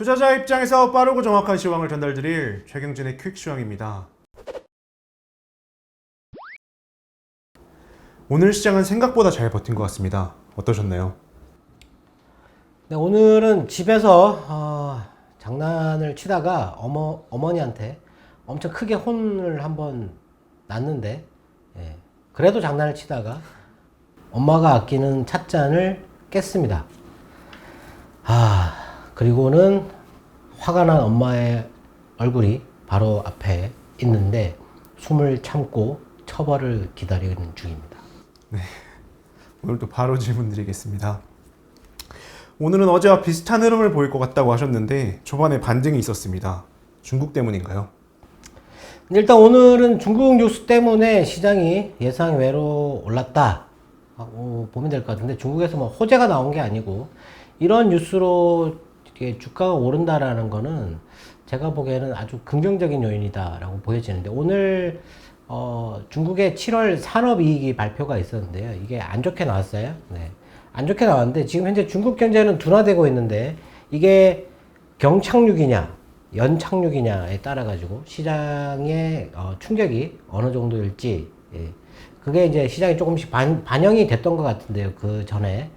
투자자 입장에서 빠르고 정확한 시황을 전달드릴 최경진의 퀵 시황입니다. 오늘 시장은 생각보다 잘 버틴 것 같습니다. 어떠셨나요? 네, 오늘은 집에서 장난을 치다가 어머니한테 엄청 크게 혼을 한번 났는데, 예, 그래도 장난을 치다가 엄마가 아끼는 찻잔을 깼습니다. 그리고는 화가 난 엄마의 얼굴이 바로 앞에 있는데 숨을 참고 처벌을 기다리는 중입니다. 오늘도 바로 질문 드리겠습니다. 오늘은 어제와 비슷한 흐름을 보일 것 같다고 하셨는데 초반에 반등이 있었습니다. 중국 때문인가요? 일단 오늘은 중국 뉴스 때문에 시장이 예상 외로 올랐다 보면 될 것 같은데, 중국에서 뭐 호재가 나온 게 아니고 이런 뉴스로 이렇게 주가가 오른다라는 거는 제가 보기에는 아주 긍정적인 요인이다라고 보여지는데, 오늘 중국의 7월 산업이익이 발표가 있었는데요. 이게 안 좋게 나왔어요. 네. 안 좋게 나왔는데 지금 현재 중국 경제는 둔화되고 있는데, 이게 경착륙이냐 연착륙이냐에 따라 가지고 시장의 충격이 어느 정도일지, 그게 이제 시장에 조금씩 반영이 됐던 것 같은데요. 그 전에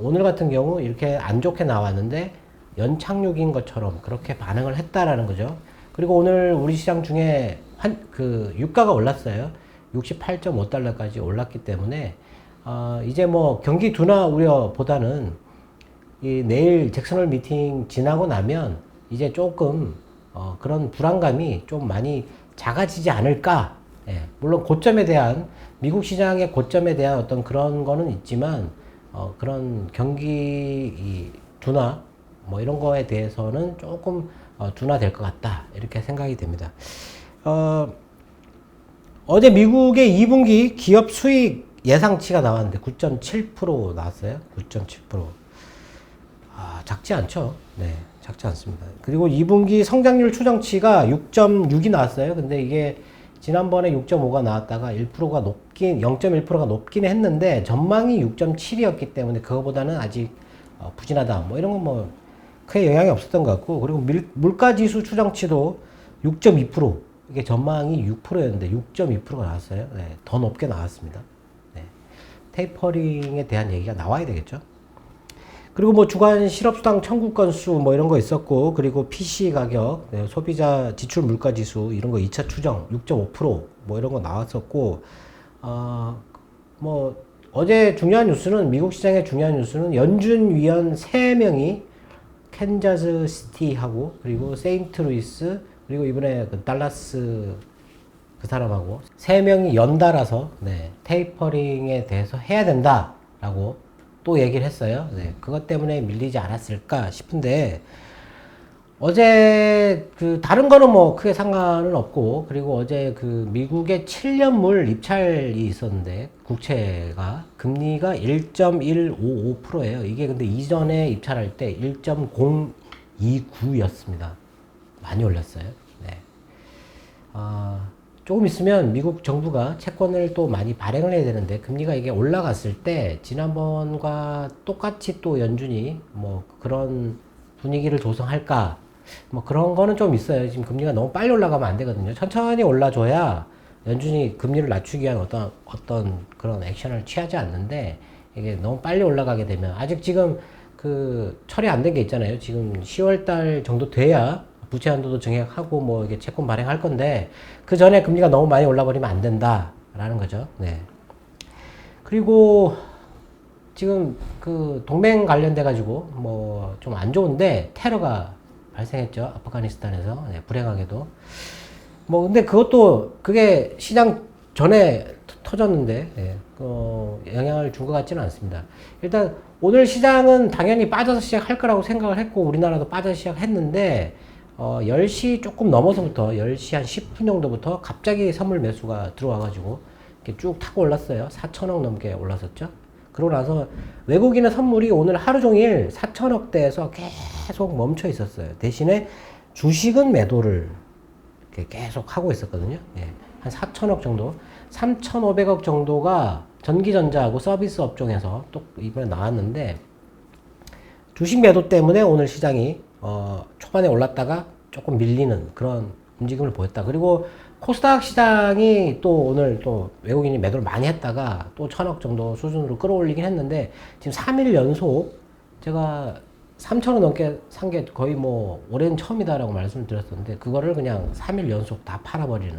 오늘 같은 경우 이렇게 안 좋게 나왔는데 연착륙인 것처럼 그렇게 반응을 했다라는 거죠. 그리고 오늘 우리 시장 중에 유가가 올랐어요. 68.5달러까지 올랐기 때문에 이제 뭐 경기 둔화 우려보다는 이 내일 잭슨홀 미팅 지나고 나면 이제 조금 그런 불안감이 좀 많이 작아지지 않을까. 예, 물론 고점에 대한 미국 시장의 고점에 대한 어떤 그런 거는 있지만 그런 경기 둔화 뭐 이런 거에 대해서는 조금 둔화될 것 같다, 이렇게 생각이 됩니다. 어제 미국의 2분기 기업 수익 예상치가 나왔는데 9.7% 나왔어요. 9.7%. 작지 않죠. 네, 작지 않습니다. 그리고 2분기 성장률 추정치가 6.6이 나왔어요. 근데 이게 지난번에 6.5가 나왔다가 0.1%가 높긴 했는데 전망이 6.7이었기 때문에 그거보다는 아직 부진하다, 뭐 이런 건 뭐 크게 영향이 없었던 것 같고, 그리고 물가지수 추정치도 6.2%, 이게 전망이 6%였는데 6.2%가 나왔어요. 네, 더 높게 나왔습니다. 네, 테이퍼링에 대한 얘기가 나와야 되겠죠. 그리고 뭐 주간 실업수당 청구 건수 뭐 이런 거 있었고, 그리고 PC 가격, 네, 소비자 지출 물가 지수 이런 거 2차 추정 6.5%뭐 이런 거 나왔었고, 뭐 어제 중요한 뉴스는, 미국 시장의 중요한 뉴스는 연준 위원 3명이 캔자스 시티하고 그리고 세인트루이스 그리고 이번에 그 달라스 그 사람하고 3명이 연달아서 테이퍼링에 대해서 해야 된다라고 또 얘기를 했어요. 네, 그것 때문에 밀리지 않았을까 싶은데, 어제 다른 거는 뭐 크게 상관은 없고, 그리고 어제 미국의 7년물 입찰이 있었는데 국채가 금리가 1.155%예요. 이게 근데 이전에 입찰할 때 1.029였습니다. 많이 올랐어요. 네. 조금 있으면 미국 정부가 채권을 또 많이 발행을 해야 되는데, 금리가 이게 올라갔을 때 지난번과 똑같이 또 연준이 뭐 그런 분위기를 조성할까, 뭐 그런 거는 좀 있어요. 지금 금리가 너무 빨리 올라가면 안 되거든요. 천천히 올라줘야 연준이 금리를 낮추기 위한 어떤 그런 액션을 취하지 않는데, 이게 너무 빨리 올라가게 되면, 아직 지금 처리 안 된 게 있잖아요. 지금 10월 달 정도 돼야 부채 한도도 증액하고 뭐 이게 채권 발행할 건데, 그 전에 금리가 너무 많이 올라버리면 안 된다라는 거죠. 네. 그리고 지금 동맹 관련돼 가지고 뭐 좀 안 좋은데, 테러가 발생했죠. 아프가니스탄에서. 네, 불행하게도. 뭐 근데 그게 시장 전에 터졌는데, 네, 영향을 준 것 같지는 않습니다. 일단 오늘 시장은 당연히 빠져서 시작할 거라고 생각을 했고, 우리나라도 빠져서 시작했는데 10시 조금 넘어서부터 10시 한 10분 정도부터 갑자기 선물 매수가 들어와가지고 이렇게 쭉 타고 올랐어요. 4천억 넘게 올랐었죠. 그러고 나서 외국인의 선물이 오늘 하루 종일 4천억대에서 계속 멈춰 있었어요. 대신에 주식은 매도를 이렇게 계속 하고 있었거든요. 예, 한 4천억 정도, 3,500억 정도가 전기전자하고 서비스 업종에서 또 이번에 나왔는데, 주식 매도 때문에 오늘 시장이 초반에 올랐다가 조금 밀리는 그런 움직임을 보였다. 그리고 코스닥 시장이 또 오늘 또 외국인이 매도를 많이 했다가 또 1,000억 정도 수준으로 끌어올리긴 했는데 지금 3일 연속 제가 3,000원 넘게 산 게 거의 뭐 올해는 처음이다라고 말씀을 드렸었는데 그거를 그냥 3일 연속 다 팔아버리는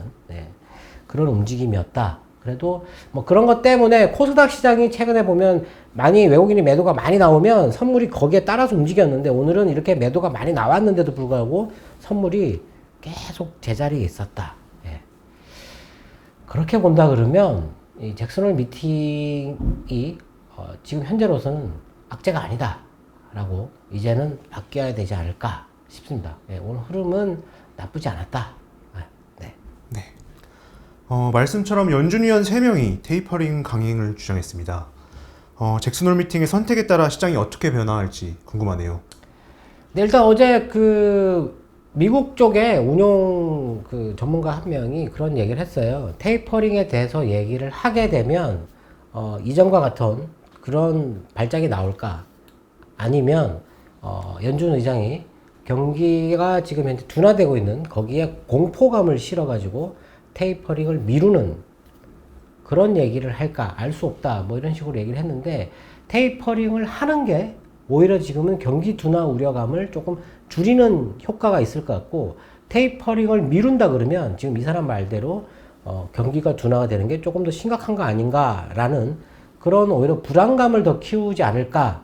그런 움직임이었다. 그래도 뭐 그런 것 때문에 코스닥 시장이 최근에 보면 많이 외국인이 매도가 많이 나오면 선물이 거기에 따라서 움직였는데 오늘은 이렇게 매도가 많이 나왔는데도 불구하고 선물이 계속 제자리에 있었다. 그렇게 본다 그러면 이 잭슨홀 미팅이 지금 현재로서는 악재가 아니다 라고 이제는 바뀌어야 되지 않을까 싶습니다. 오늘 흐름은 나쁘지 않았다. 네. 네. 말씀처럼 연준위원 3명이 테이퍼링 강행을 주장했습니다. 잭슨홀 미팅의 선택에 따라 시장이 어떻게 변화할지 궁금하네요. 네, 일단 어제 그 미국 쪽에 운용 그 전문가 한 명이 그런 얘기를 했어요. 테이퍼링에 대해서 얘기를 하게 되면 이전과 같은 그런 발작이 나올까? 아니면 연준 의장이 경기가 지금 현재 둔화되고 있는 거기에 공포감을 실어가지고 테이퍼링을 미루는 그런 얘기를 할까? 알 수 없다. 뭐 이런 식으로 얘기를 했는데 테이퍼링을 하는 게 오히려 지금은 경기 둔화 우려감을 조금 줄이는 효과가 있을 것 같고 테이퍼링을 미룬다 그러면 지금 이 사람 말대로 경기가 둔화가 되는 게 조금 더 심각한 거 아닌가라는 그런 오히려 불안감을 더 키우지 않을까.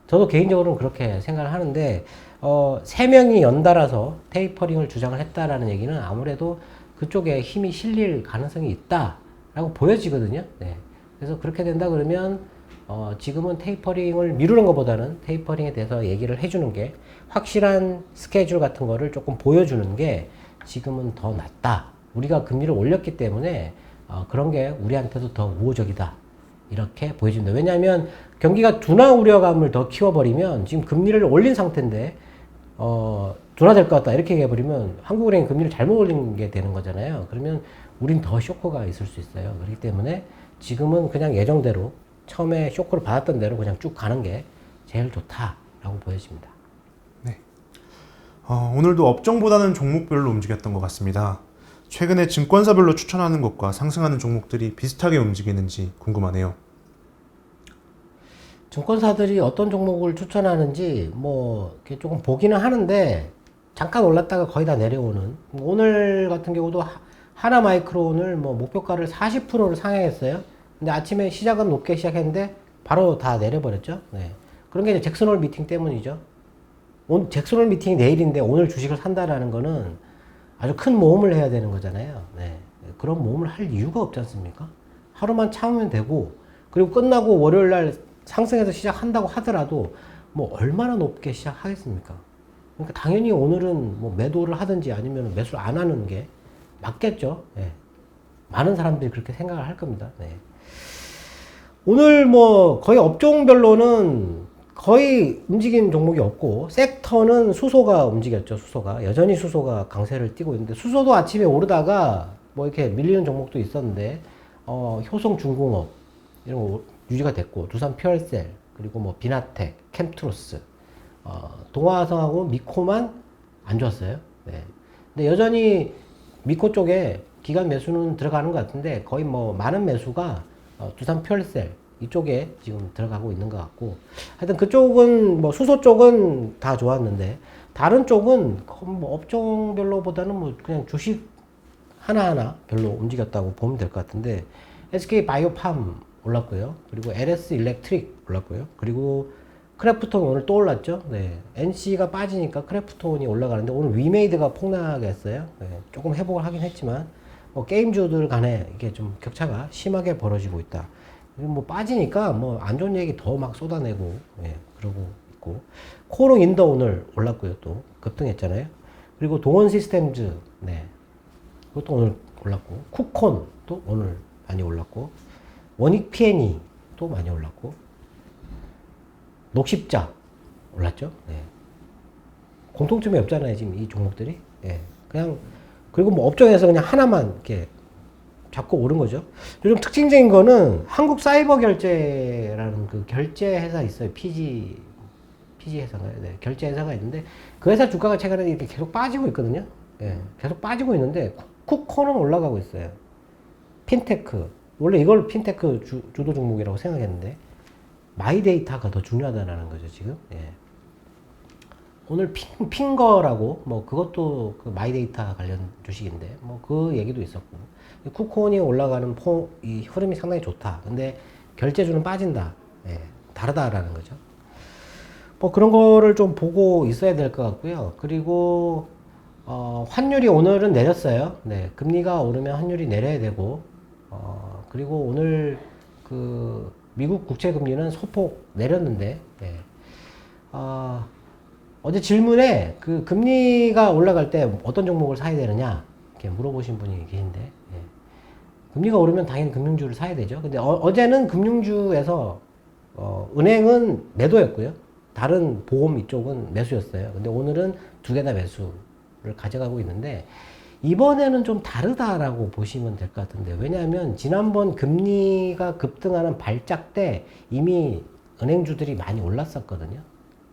저도 개인적으로는 그렇게 생각을 하는데 3명이 연달아서 테이퍼링을 주장을 했다라는 얘기는 아무래도 그쪽에 힘이 실릴 가능성이 있다라고 보여지거든요. 네. 그래서 그렇게 된다 그러면 지금은 테이퍼링을 미루는 것보다는 테이퍼링에 대해서 얘기를 해주는 게 확실한 스케줄 같은 거를 조금 보여주는 게 지금은 더 낫다. 우리가 금리를 올렸기 때문에 그런 게 우리한테도 더 우호적이다. 이렇게 보여집니다. 왜냐하면 경기가 둔화 우려감을 더 키워버리면 지금 금리를 올린 상태인데 둔화될 것 같다 이렇게 얘기해버리면 한국은행이 금리를 잘못 올린 게 되는 거잖아요. 그러면 우린 더 쇼크가 있을 수 있어요. 그렇기 때문에 지금은 그냥 예정대로 처음에 쇼크를 받았던 대로 그냥 쭉 가는 게 제일 좋다라고 보여집니다. 네. 오늘도 업종보다는 종목별로 움직였던 것 같습니다. 최근에 증권사별로 추천하는 것과 상승하는 종목들이 비슷하게 움직이는지 궁금하네요. 증권사들이 어떤 종목을 추천하는지 뭐 이렇게 조금 보기는 하는데 잠깐 올랐다가 거의 다 내려오는 오늘 같은 경우도 하나마이크론을 뭐 목표가를 40%를 상향했어요. 근데 아침에 시작은 높게 시작했는데 바로 다 내려버렸죠. 네. 그런 게 이제 잭슨홀 미팅 때문이죠. 오늘 잭슨홀 미팅이 내일인데 오늘 주식을 산다라는 거는 아주 큰 모험을 해야 되는 거잖아요. 네. 그런 모험을 할 이유가 없지 않습니까? 하루만 참으면 되고 그리고 끝나고 월요일 날 상승해서 시작한다고 하더라도 뭐 얼마나 높게 시작하겠습니까? 그러니까 당연히 오늘은 뭐 매도를 하든지 아니면 매수를 안 하는 게 맞겠죠. 네. 많은 사람들이 그렇게 생각을 할 겁니다. 네. 오늘 뭐 거의 업종별로는 거의 움직인 종목이 없고 섹터는 수소가 움직였죠. 수소가 여전히 수소가 강세를 띠고 있는데 수소도 아침에 오르다가 뭐 이렇게 밀리는 종목도 있었는데 효성중공업 이런 거 유지가 됐고 두산 퓨얼셀 그리고 뭐 비나텍 캠트로스 동화화성하고 미코만 안 좋았어요. 네. 근데 여전히 미코 쪽에 기관 매수는 들어가는 것 같은데 거의 뭐 많은 매수가 두산 퓨얼셀 이쪽에 지금 들어가고 있는 것 같고 하여튼 그쪽은 뭐 수소 쪽은 다 좋았는데 다른 쪽은 뭐 업종별로보다는 뭐 그냥 주식 하나하나 별로 움직였다고 보면 될 것 같은데 SK 바이오팜 올랐고요. 그리고 LS 일렉트릭 올랐고요. 그리고 크래프톤 오늘 또 올랐죠. 네. NC가 빠지니까 크래프톤이 올라가는데 오늘 위메이드가 폭락했어요. 네. 조금 회복을 하긴 했지만 뭐 게임주들 간에 이게 좀 격차가 심하게 벌어지고 있다. 뭐 빠지니까 뭐 안 좋은 얘기 더 막 쏟아내고 그러고 있고 코롱 인더 오늘 올랐고요. 또 급등했잖아요. 그리고 동원 시스템즈 그것도 오늘 올랐고 쿠콘도 오늘 많이 올랐고 원익 P&E 또 많이 올랐고 녹십자 올랐죠. 공통점이 없잖아요. 지금 이 종목들이 그냥 그리고 뭐 업종에서 그냥 하나만 이렇게 잡고 오른 거죠. 요즘 특징적인 거는 한국사이버결제라는 그 결제 회사 있어요. PG 회사인가요? 네, 결제 회사가 있는데 그 회사 주가가 최근에 이렇게 계속 빠지고 있거든요. 예, 계속 빠지고 있는데 쿠코는 올라가고 있어요. 핀테크 원래 이걸 핀테크 주도 종목이라고 생각했는데 마이데이터가 더 중요하다라는 거죠 지금. 예. 오늘 핑거라고 뭐 그것도 그 마이데이터 관련 주식인데 뭐 그 얘기도 있었고 쿠콘이 올라가는 이 흐름이 상당히 좋다. 근데 결제주는 빠진다. 예, 다르다라는 거죠. 뭐 그런 거를 좀 보고 있어야 될 것 같고요. 그리고 환율이 오늘은 내렸어요. 네, 금리가 오르면 환율이 내려야 되고 그리고 오늘 그 미국 국채 금리는 소폭 내렸는데 예. 어제 질문에 그 금리가 올라갈 때 어떤 종목을 사야 되느냐 이렇게 물어보신 분이 계신데 예. 금리가 오르면 당연히 금융주를 사야 되죠. 근데 어제는 금융주에서 은행은 매도였고요. 다른 보험 이쪽은 매수였어요. 근데 오늘은 두 개 다 매수를 가져가고 있는데 이번에는 좀 다르다라고 보시면 될 것 같은데 왜냐하면 지난번 금리가 급등하는 발작 때 이미 은행주들이 많이 올랐었거든요.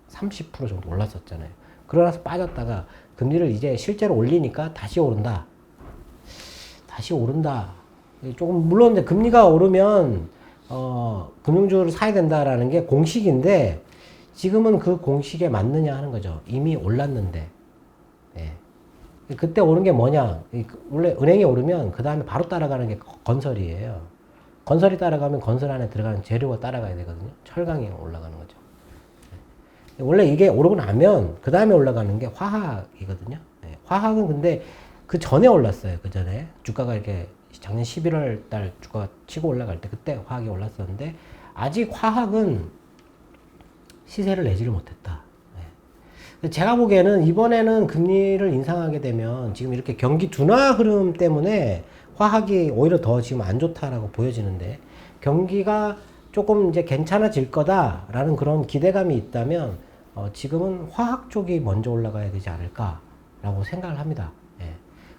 30% 정도 올랐었잖아요. 그러나서 빠졌다가 금리를 이제 실제로 올리니까 다시 오른다. 다시 오른다. 조금 물론 이제 금리가 오르면 금융주를 사야 된다라는 게 공식인데 지금은 그 공식에 맞느냐 하는 거죠. 이미 올랐는데. 예. 그때 오른 게 뭐냐? 원래 은행이 오르면 그 다음에 바로 따라가는 게 건설이에요. 건설이 따라가면 건설 안에 들어가는 재료가 따라가야 되거든요. 철강이 올라가는 거죠. 원래 이게 오르고 나면 그 다음에 올라가는 게 화학이거든요. 네. 화학은 근데 그 전에 올랐어요. 그 전에 주가가 이렇게 작년 11월 달 주가가 치고 올라갈 때 그때 화학이 올랐었는데 아직 화학은 시세를 내지를 못했다. 네. 제가 보기에는 이번에는 금리를 인상하게 되면 지금 이렇게 경기 둔화 흐름 때문에 화학이 오히려 더 지금 안 좋다라고 보여지는데 경기가 조금 이제 괜찮아질 거다라는 그런 기대감이 있다면 지금은 화학 쪽이 먼저 올라가야 되지 않을까라고 생각을 합니다. 예.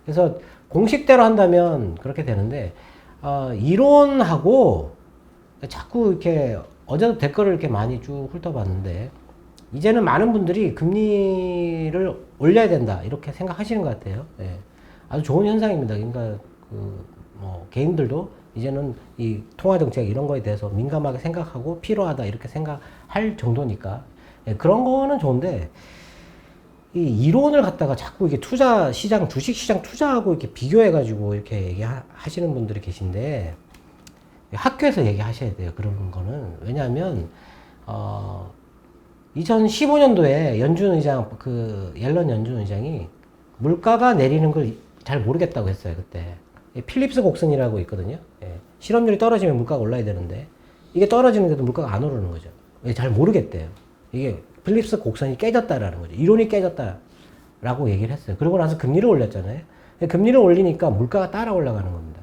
그래서 공식대로 한다면 그렇게 되는데 이론하고 자꾸 이렇게 어제도 댓글을 이렇게 많이 쭉 훑어봤는데 이제는 많은 분들이 금리를 올려야 된다 이렇게 생각하시는 것 같아요. 예. 아주 좋은 현상입니다. 그러니까 뭐 개인들도 이제는 이 통화정책 이런 거에 대해서 민감하게 생각하고 필요하다 이렇게 생각할 정도니까 예, 그런 거는 좋은데 이 이론을 갖다가 자꾸 이게 투자 시장 주식 시장 투자하고 이렇게 비교해 가지고 이렇게 얘기하시는 분들이 계신데 학교에서 얘기하셔야 돼요. 그런 거는 왜냐하면 2015년도에 연준 의장 옐런 연준 의장이 물가가 내리는 걸 잘 모르겠다고 했어요. 그때 필립스 곡선이라고 있거든요. 예. 실업률이 떨어지면 물가가 올라야 되는데 이게 떨어지는데도 물가가 안 오르는 거죠. 잘 모르겠대요. 이게 필립스 곡선이 깨졌다라는 거죠. 이론이 깨졌다라고 얘기를 했어요. 그러고 나서 금리를 올렸잖아요. 금리를 올리니까 물가가 따라 올라가는 겁니다.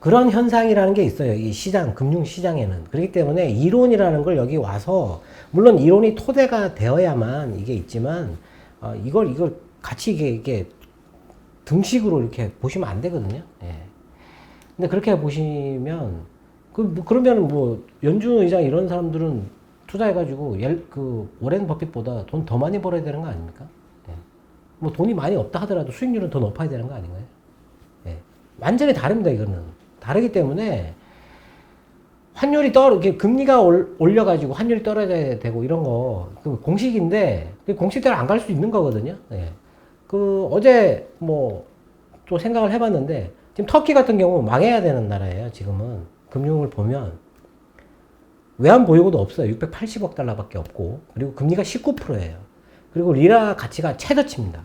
그런 현상이라는 게 있어요. 이 시장, 금융시장에는. 그렇기 때문에 이론이라는 걸 여기 와서 물론 이론이 토대가 되어야만 이게 있지만 이걸 같이 이게 등식으로 이렇게 보시면 안 되거든요. 예. 근데 그렇게 보시면, 그러면 연준 의장 이런 사람들은 투자해가지고, 오렌 버핏보다 돈 더 많이 벌어야 되는 거 아닙니까? 예. 돈이 많이 없다 하더라도 수익률은 더 높아야 되는 거 아닌가요? 예. 완전히 다릅니다, 이거는. 다르기 때문에, 환율이 금리가 올려가지고 환율이 떨어져야 되고 이런 거, 공식인데, 공식대로 안 갈 수 있는 거거든요. 예. 어제 또 생각을 해봤는데 지금 터키 같은 경우 망해야 되는 나라예요. 지금은 금융을 보면 외환 보유고도 없어요. 680억 달러밖에 없고 그리고 금리가 19%예요. 그리고 리라 가치가 최저치입니다.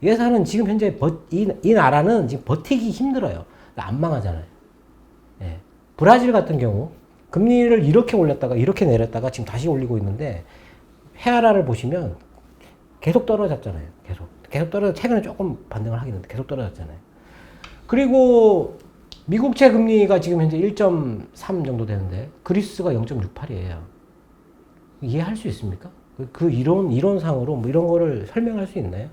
이 회사는 지금 현재 이 나라는 지금 버티기 힘들어요. 안 망하잖아요. 예. 브라질 같은 경우 금리를 이렇게 올렸다가 이렇게 내렸다가 지금 다시 올리고 있는데 헤아라를 보시면 계속 떨어졌잖아요. 계속 떨어져 최근에 조금 반등을 하긴 했는데 계속 떨어졌잖아요. 그리고 미국채 금리가 지금 현재 1.3 정도 되는데 그리스가 0.68이에요. 이해할 수 있습니까? 그 이론상으로 이런 거를 설명할 수 있나요?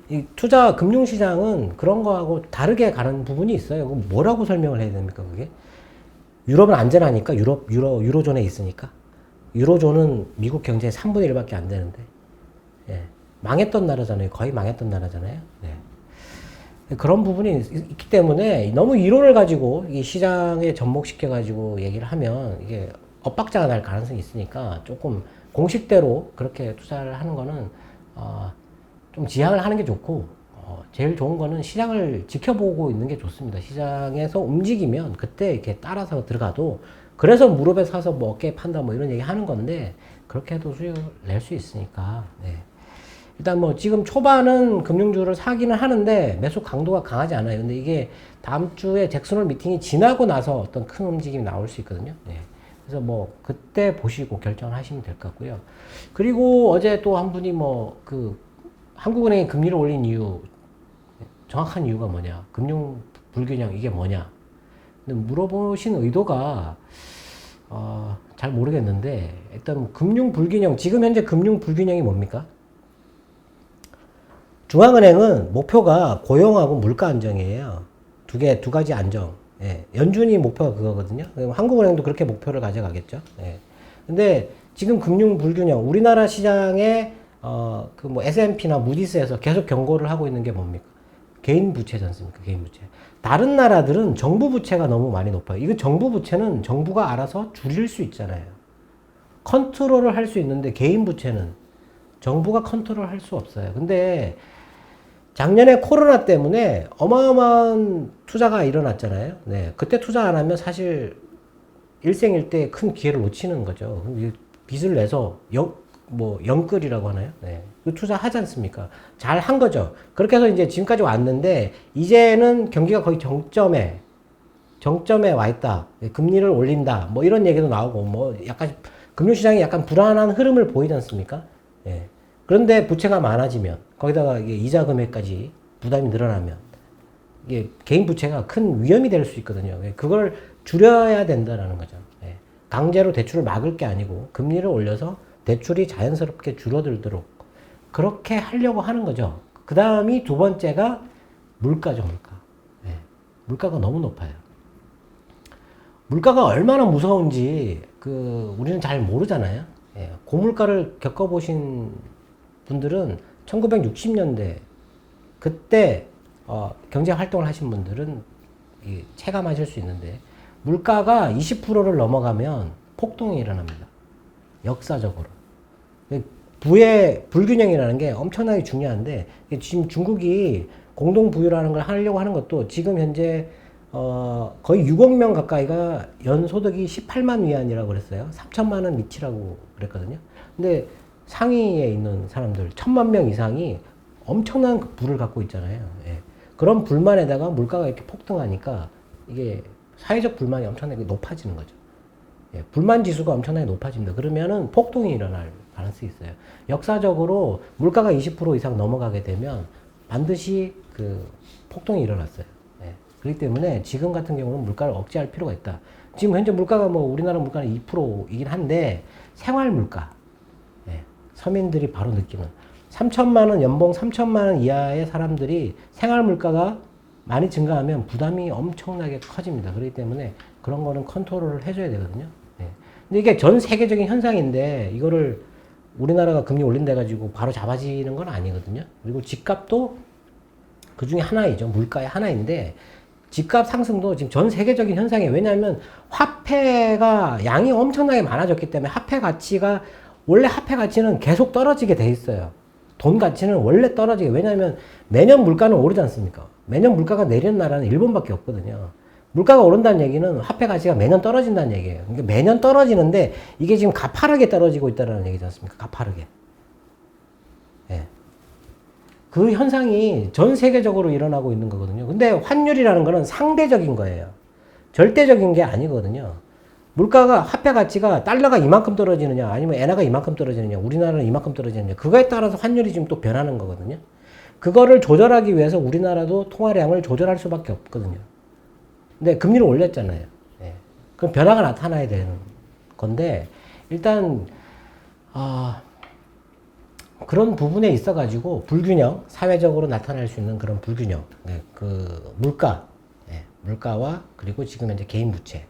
이 투자 금융시장은 그런 거하고 다르게 가는 부분이 있어요. 뭐라고 설명을 해야 됩니까, 그게? 유럽은 안전하니까 유로존에 있으니까. 유로존은 미국 경제의 3분의 1밖에 안 되는데, 예. 망했던 나라잖아요. 거의 망했던 나라잖아요. 예. 그런 부분이 있기 때문에 너무 이론을 가지고 이 시장에 접목시켜가지고 얘기를 하면 이게 엇박자가 날 가능성이 있으니까 조금 공식대로 그렇게 투자를 하는 거는 좀 지양을 하는 게 좋고, 제일 좋은 거는 시장을 지켜보고 있는 게 좋습니다. 시장에서 움직이면 그때 이렇게 따라서 들어가도, 그래서 무릎에 사서 뭐 어깨에 판다 뭐 이런 얘기 하는 건데, 그렇게 해도 수익을 낼 수 있으니까. 네. 일단 뭐 지금 초반은 금융주를 사기는 하는데 매수 강도가 강하지 않아요. 근데 이게 다음 주에 잭슨홀 미팅이 지나고 나서 어떤 큰 움직임이 나올 수 있거든요. 네. 그래서 뭐 그때 보시고 결정을 하시면 될 것 같고요. 그리고 어제 또 한 분이 뭐 한국은행이 금리를 올린 이유, 정확한 이유가 뭐냐, 금융 불균형 이게 뭐냐, 근데 물어보신 의도가 잘 모르겠는데, 일단 금융 불균형, 지금 현재 금융 불균형이 뭡니까? 중앙은행은 목표가 고용하고 물가 안정이에요. 두 가지 안정. 예. 연준이 목표가 그거거든요. 한국은행도 그렇게 목표를 가져가겠죠. 예. 근데 지금 금융 불균형, 우리나라 시장에 뭐 S&P나 무디스에서 계속 경고를 하고 있는 게 뭡니까? 개인 부채지 않습니까? 개인 부채. 다른 나라들은 정부 부채가 너무 많이 높아요. 이거 정부 부채는 정부가 알아서 줄일 수 있잖아요. 컨트롤을 할 수 있는데 개인 부채는 정부가 컨트롤 할 수 없어요. 근데 작년에 코로나 때문에 어마어마한 투자가 일어났잖아요. 네. 그때 투자 안 하면 사실 일생일대 큰 기회를 놓치는 거죠. 빚을 내서 영끌이라고 하나요? 네. 그 투자하지 않습니까? 잘 한 거죠. 그렇게 해서 이제 지금까지 왔는데, 이제는 경기가 거의 정점에 와 있다. 금리를 올린다. 뭐 이런 얘기도 나오고, 뭐 약간 금융시장이 약간 불안한 흐름을 보이지 않습니까? 예. 그런데 부채가 많아지면, 거기다가 이게 이자 금액까지 부담이 늘어나면, 이게 개인 부채가 큰 위험이 될 수 있거든요. 그걸 줄여야 된다라는 거죠. 예. 강제로 대출을 막을 게 아니고, 금리를 올려서 대출이 자연스럽게 줄어들도록 그렇게 하려고 하는 거죠. 그 다음이 두 번째가 물가죠, 물가. 예. 물가가 너무 높아요. 물가가 얼마나 무서운지 우리는 잘 모르잖아요. 예. 고물가를 겪어보신 분들은 1960년대 그때 경제 활동을 하신 분들은 체감하실 수 있는데, 물가가 20%를 넘어가면 폭동이 일어납니다. 역사적으로. 부의 불균형이라는 게 엄청나게 중요한데, 지금 중국이 공동부유라는 걸 하려고 하는 것도 지금 현재 거의 6억 명 가까이가 연소득이 18만 위안이라고 그랬어요. 3천만 원 미치라고 그랬거든요. 근데 상위에 있는 사람들 1,000만 명 이상이 엄청난 부를 갖고 있잖아요. 예. 그런 불만에다가 물가가 이렇게 폭등하니까 이게 사회적 불만이 엄청나게 높아지는 거죠. 예. 불만 지수가 엄청나게 높아집니다. 그러면은 폭동이 일어날 가능성이 있어요. 역사적으로 물가가 20% 이상 넘어가게 되면 반드시 폭동이 일어났어요. 예. 그렇기 때문에 지금 같은 경우는 물가를 억제할 필요가 있다. 지금 현재 물가가 우리나라 물가는 2%이긴 한데, 생활 물가. 예. 서민들이 바로 느끼는 3천만 원, 연봉 3천만 원 이하의 사람들이 생활 물가가 많이 증가하면 부담이 엄청나게 커집니다. 그렇기 때문에 그런 거는 컨트롤을 해줘야 되거든요. 예. 근데 이게 전 세계적인 현상인데, 이거를 우리나라가 금리 올린다 가지고 바로 잡아지는 건 아니거든요. 그리고 집값도 그 중에 하나이죠. 물가의 하나인데, 집값 상승도 지금 전 세계적인 현상이에요. 왜냐하면 화폐가 양이 엄청나게 많아졌기 때문에 원래 화폐 가치는 계속 떨어지게 돼 있어요. 돈 가치는 원래 떨어지게. 왜냐하면 매년 물가는 오르지 않습니까? 매년 물가가 내리는 나라는 일본밖에 없거든요. 물가가 오른다는 얘기는 화폐 가치가 매년 떨어진다는 얘기예요. 그러니까 매년 떨어지는데 이게 지금 가파르게 떨어지고 있다는 얘기지 않습니까? 가파르게. 예. 그 현상이 전 세계적으로 일어나고 있는 거거든요. 근데 환율이라는 거는 상대적인 거예요. 절대적인 게 아니거든요. 물가가, 화폐 가치가 달러가 이만큼 떨어지느냐, 아니면 엔화가 이만큼 떨어지느냐, 우리나라는 이만큼 떨어지느냐, 그거에 따라서 환율이 지금 또 변하는 거거든요. 그거를 조절하기 위해서 우리나라도 통화량을 조절할 수밖에 없거든요. 근데 금리를 올렸잖아요. 예. 그럼 변화가 나타나야 되는 건데, 일단 그런 부분에 있어가지고 불균형, 사회적으로 나타날 수 있는 그런 불균형, 물가, 물가와 그리고 지금 현재 개인 부채,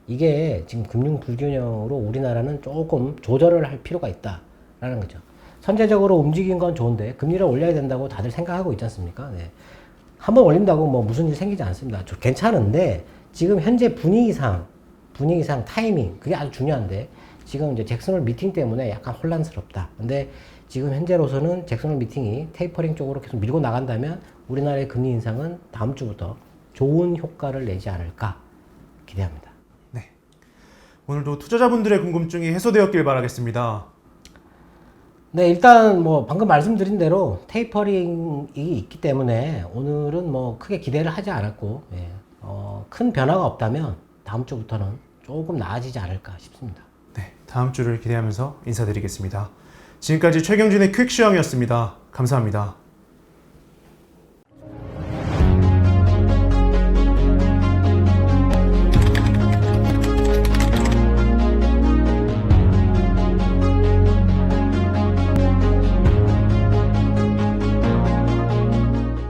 이게 지금 금융 불균형으로 우리나라는 조금 조절을 할 필요가 있다라는 거죠. 선제적으로 움직인 건 좋은데 금리를 올려야 된다고 다들 생각하고 있지 않습니까? 네. 한번 올린다고 뭐 무슨 일 생기지 않습니다. 괜찮은데 지금 현재 분위기상 타이밍 그게 아주 중요한데 지금 이제 잭슨 홀 미팅 때문에 약간 혼란스럽다. 근데 지금 현재로서는 잭슨 홀 미팅이 테이퍼링 쪽으로 계속 밀고 나간다면 우리나라의 금리 인상은 다음 주부터 좋은 효과를 내지 않을까 기대합니다. 오늘도 투자자분들의 궁금증이 해소되었길 바라겠습니다. 네, 일단 뭐 방금 말씀드린 대로 테이퍼링이 있기 때문에 오늘은 뭐 크게 기대를 하지 않았고, 예, 큰 변화가 없다면 다음 주부터는 조금 나아지지 않을까 싶습니다. 네, 다음 주를 기대하면서 인사드리겠습니다. 지금까지 최경진의 퀵시황이었습니다. 감사합니다.